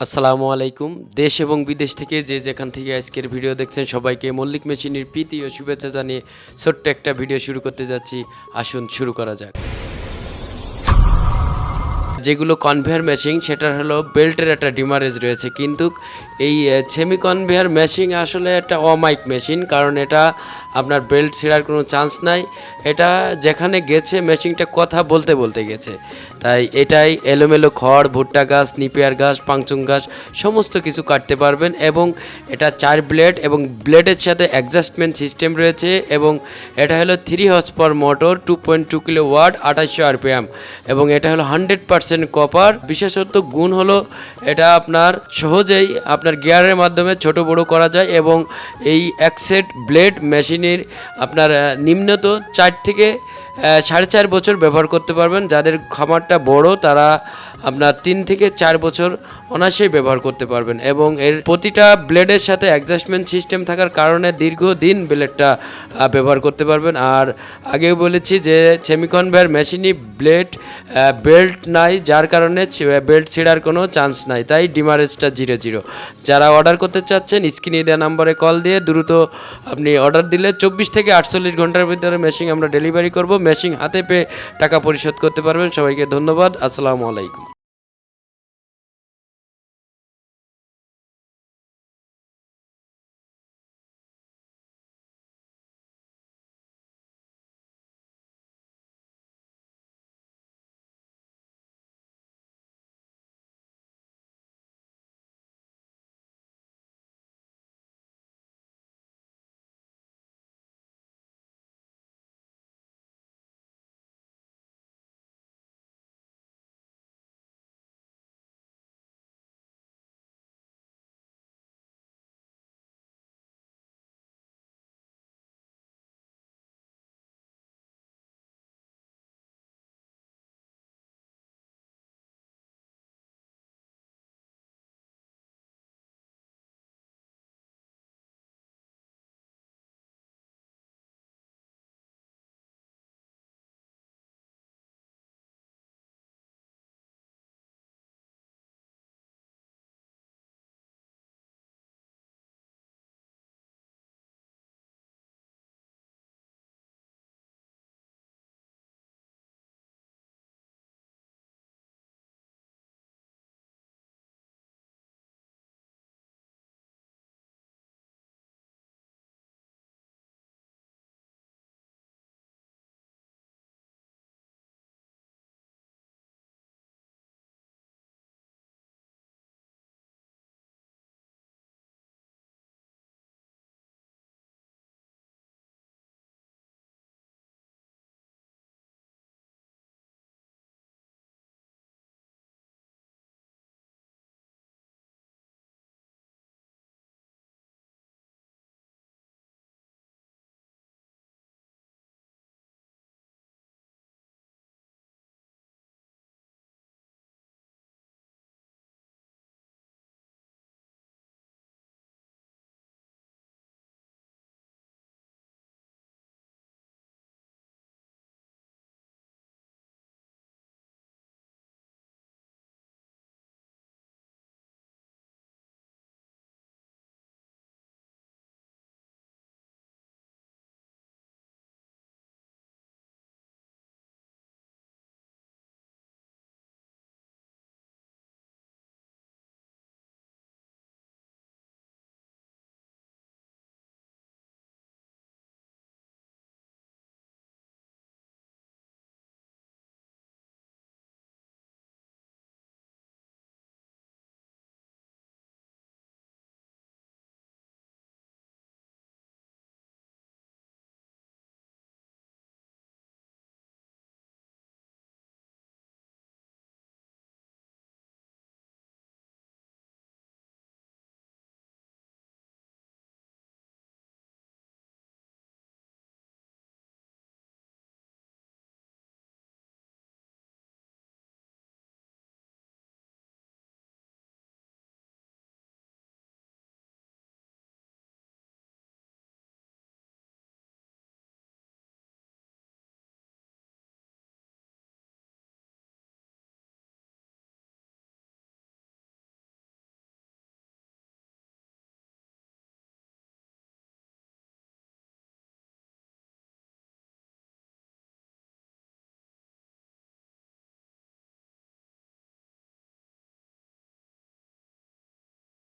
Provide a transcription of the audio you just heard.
আসসালামু আলাইকুম। দেশ এবং বিদেশ থেকে যে যেখান থেকে আজকের ভিডিও দেখছেন সবাইকে মল্লিক মেশিনের প্রীতি ও শুভেচ্ছা জানিয়ে ছোট্ট একটা ভিডিও শুরু করতে যাচ্ছি। আসুন শুরু করা যাক। যেগুলো কনভেয়ার মেশিন সেটার হলো বেল্টের একটা ডিমারেজ রয়েছে, কিন্তু এই সেমি কনভেয়ার মেশিন আসলে একটা অমাইক মেশিন, কারণ এটা আপনার বেল্ট ছেঁড়ার কোনো চান্স নাই। এটা যেখানে গেছে মেশিনটা কথা বলতে বলতে গেছে, তাই এটাই এলোমেলো খড়, ভুট্টা গাছ, নিপিয়ার গাছ, পাংচুং গাছ সমস্ত কিছু কাটতে পারবেন। এবং এটা 4 ব্লেড এবং ব্লেডের সাথে অ্যাডজাস্টমেন্ট সিস্টেম রয়েছে। এবং এটা হলো 3 horse power motor, 2.2 kilowatt, 2800 RPM. এবং এটা হলো 100% কপার। বিশেষত গুণ হলো এটা আপনার সহজেই আপনার গিয়ারের মাধ্যমে ছোট বড় করা যায়। এবং এই এক সেট ব্লেড মেশিনের আপনার নিম্নত 4 থেকে 4.5 বছর ব্যবহার করতে পারবেন। যাদের খামারটা বড় তারা আপনার 3 থেকে 4 বছর অনায়াসেই ব্যবহার করতে পারবেন। এবং এর প্রতিটা ব্লেডের সাথে অ্যাডজাস্টমেন্ট সিস্টেম থাকার কারণে দীর্ঘদিন ব্লেডটা ব্যবহার করতে পারবেন। আর আগেও বলেছি যে সেমি কনভেয়ার মেশিনই বেল্ট নাই, যার কারণে বেল্ট ছেঁড়ার কোনো চান্স নাই, তাই ডিমারেজটা 0-0। যারা অর্ডার করতে চাচ্ছেন স্ক্রিনে দেওয়া নম্বরে কল দিয়ে দ্রুত আপনি অর্ডার দিলে 24 থেকে 48 ঘন্টার ভিতরে মেশিন আমরা ডেলিভারি করব। মেশিন হাতে পেয়ে টাকা পরিশোধ করতে পারবেন। সবাইকে ধন্যবাদ। আসসালামু আলাইকুম।